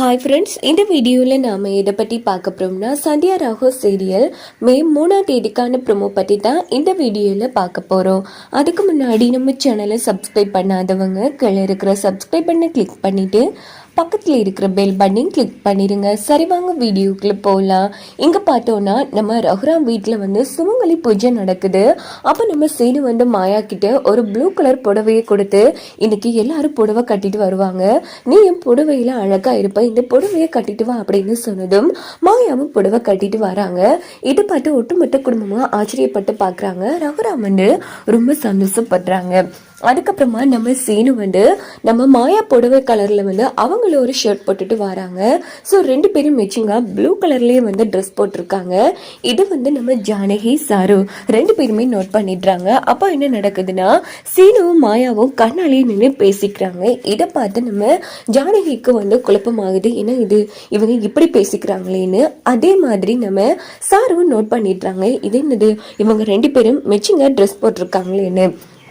Hi friends, இந்த வீடியோவில் நாம் இதை பற்றி பார்க்க போகிறோம்னா சந்தியா ராகோ சீரியல் மே 3ஆம் தேதிக்கான ப்ரோமோ பற்றி தான் இந்த வீடியோவில் பார்க்க போகிறோம். அதுக்கு முன்னாடி நம்ம சேனலை சப்ஸ்கிரைப் பண்ணாதவங்க கீழே இருக்கிற சப்ஸ்கிரைப் பண்ண கிளிக் பண்ணிவிட்டு பக்கத்தில் இருக்கிற பெல் பட்டனையும் கிளிக் பண்ணிடுங்க. சரி வாங்க வீடியோக்குள்ளே போகலாம். இங்கே பார்த்தோன்னா நம்ம ரகுராம் வீட்டில் சுமங்கலி பூஜை நடக்குது. அப்போ நம்ம சீனு மாயா கிட்ட ஒரு ப்ளூ கலர் புடவையை கொடுத்து இன்னைக்கு எல்லாரும் புடவை கட்டிட்டு வருவாங்க, நீ என் புடவையில அழகா இருப்ப, இந்த புடவையை கட்டிட்டு வா அப்படின்னு சொன்னதும் மாயாவும் புடவை கட்டிட்டு வராங்க. இதை பார்த்து ஒட்டுமொத்த குடும்பமா ஆச்சரியப்பட்டு பார்க்குறாங்க. ரகுராம் ரொம்ப சந்தோஷப்படுறாங்க. அதுக்கப்புறமா நம்ம சீனு நம்ம மாயா புடவை கலர்ல அவங்கள ஒரு ஷர்ட் போட்டுட்டு வராங்க. ஸோ ரெண்டு பேரும் மேட்சிங்கா ப்ளூ கலர்லயே ட்ரெஸ் போட்டிருக்காங்க. இது நம்ம ஜானகி சாரு ரெண்டு பேருமே நோட் பண்ணிடுறாங்க. அப்போ என்ன நடக்குதுன்னா சீனுவும் மாயாவும் கண்ணாலேயே நின்று பேசிக்கிறாங்க. இதை பார்த்து நம்ம ஜானகிக்கு குழப்பமாகுது, ஏன்னா இது இவங்க இப்படி பேசிக்கிறாங்களேன்னு. அதே மாதிரி நம்ம சாருவும் நோட் பண்ணிடுறாங்க, இது என்னது இவங்க ரெண்டு பேரும் மேட்சிங்கா ட்ரெஸ் போட்டிருக்காங்களேன்னு.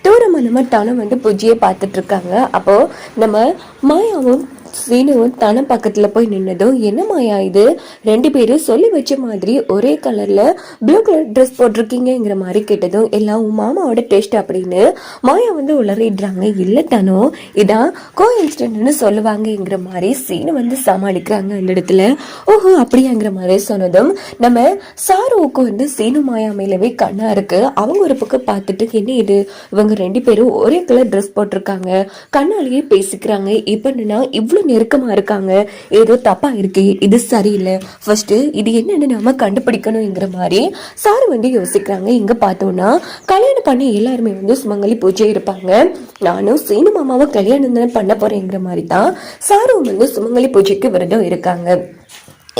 தூரமாக நம்ம தனம் பூஜையை பார்த்துட்டு இருக்காங்க. அப்போ நம்ம மாயாவும் சீனுவும் தனம் பக்கத்துல போய் நின்னதும், என்ன மாயா இது, ரெண்டு பேரும் சொல்லி வச்ச மாதிரி ஒரே கலர்ல ப்ளூ கலர் ட்ரெஸ் போட்டிருக்கீங்கிற மாதிரி கேட்டதும் எல்லாம் உன் மாமாவோட டேஸ்ட் அப்படின்னு மாயா உளறிடுறாங்க. இல்லை தனம், இதான் கோ இன்சிடென்ட்னு சொல்லுவாங்கங்கிற மாதிரி சீனு சமாளிக்கிறாங்க அந்த இடத்துல. ஓஹோ அப்படியாங்கிற மாதிரி சொன்னதும் நம்ம சாருவுக்கு சீனு மாயா மேலவே கண்ணா இருக்கு. அவங்க ஒரு பக்கம் பார்த்துட்டு என்ன இது இவங்க ரெண்டு பேரும் ஒரே கலர் ட்ரெஸ் போட்டிருக்காங்க, கண்ணாலேயே பேசிக்கிறாங்க, இப்ப இவ்வளவு நெருக்கமா இருக்காங்க, ஏதோ தப்பா இருக்கு, இது சரியில்லை, ஃபர்ஸ்ட் இது என்னன்னு நாம கண்டுபிடிக்கணும்ங்கிற மாதிரி சாரு யோசிக்கிறாங்க. இங்க பார்த்தோம்னா கல்யாணம் பண்ணி எல்லாருமே சுமங்கலி பூஜை இருப்பாங்க. நானும் சீனு மாமாவை கல்யாணம் பண்ண போறேங்கிற மாதிரி தான் சாரு சுமங்கலி பூஜைக்கு விரதம் இருக்காங்க.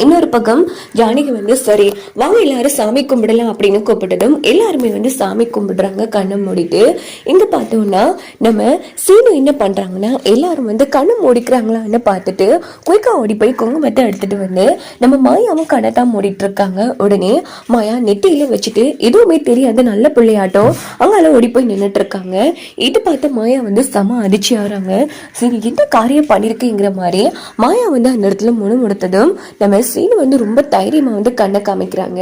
இன்னொரு பக்கம் ஜானகி சரி வாங்க எல்லாரும் சாமி கும்பிடலாம் அப்படின்னு கூப்பிட்டதும் எல்லாருமே சாமி கும்பிடுறாங்க கண்ணை மூடிட்டு. இங்க பார்த்தோம்னா நம்ம சீனு என்ன பண்றாங்கன்னா எல்லாரும் கண்ணை மூடிக்கிறாங்களான்னு பார்த்துட்டு குயிக்கா ஓடி போய் குங்குமத்தை எடுத்துட்டு நம்ம மாயாவும் கண்ணை தான் மூடிட்டு இருக்காங்க. உடனே மாயா நெட்டியில வச்சுட்டு எதுவுமே தெரியாத நல்ல பிள்ளையாட்டம் அங்கால ஓடி போய் நின்றுட்டு இருக்காங்க. இது பார்த்து மாயா செம அதிர்ச்சி ஆகிறாங்க. சரி என்ன காரியம் பண்ணிருக்குங்கிற மாதிரி மாயா அந்த இடத்துல முணுமுடுத்ததும் நம்ம சீனு ரொம்ப தைரியமா கண்ணை காமிக்கிறாங்க.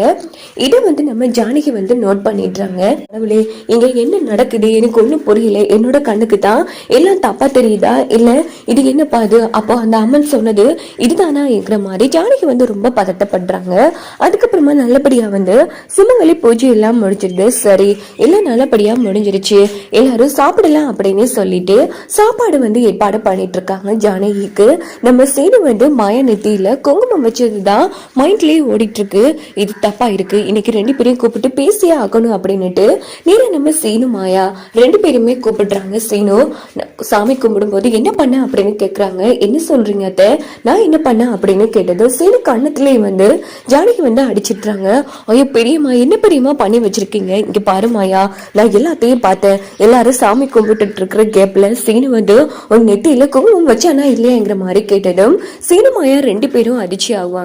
இதை நம்ம ஜானகி நோட் பண்ணிடுறாங்க. கடவுளே, இங்க என்ன நடக்குது எனக்கு ஒண்ணும் புரியல, என்னோட கண்ணுக்கு தான் எல்லாம் தப்பா தெரியுதா இல்ல இது என்ன பாது, அப்போ அந்த அம்மன் சொன்னது இதுதானா என்கிற மாதிரி ஜானகி ரொம்ப பதட்டப்படுறாங்க. அதுக்கப்புறமா நல்லபடியா சுமங்கலி பூஜை எல்லாம் முடிஞ்சிருது. சரி எல்லாம் நல்லபடியா முடிஞ்சிருச்சு, எல்லாரும் சாப்பிடலாம் அப்படின்னு சொல்லிட்டு சாப்பாடு ஏற்பாடு பண்ணிட்டு இருக்காங்க. ஜானகிக்கு நம்ம சீனு மாயா நெத்தியில குங்குமம் வச்சது தான் மைண்ட்லயே ஓடிட்டு இருக்கு, இது தப்பா இருக்கு, இன்னைக்கு ரெண்டு பேரையும் கூப்பிட்டு பேசியே ஆகணும் அப்படின்னுட்டு நேரா நம்ம சீனு மாயா ரெண்டு பேருமே கூப்பிடுறாங்க. சீனு சாமி கும்பிடும் போது என்ன பண்ண அப்படின்னு கேக்குறாங்க. என்ன சொல்றீங்க அத்தை, நான் என்ன பண்ண அப்படின்னு கேட்டதும் சீனு கண்ணத்திலேயே ஜானகி அடிச்சிடுறாங்க. ஐயோ பெரியம்மா, என்ன பெரியம்மா பண்ணி வச்சிருக்கீங்க, இங்க பாரு மாயா, நான் எல்லாத்தையும் பார்த்தேன், எல்லாரும் சாமி கும்பிட்டு இருக்கிற கேப்ல சீனு ஒரு நெத்தியில குங்குமம் வச்சானா இல்லையாங்கிற மாதிரி கேட்டதும் சீனு மாயா ரெண்டு பேரும் அதிர்ச்சி ஆகும்.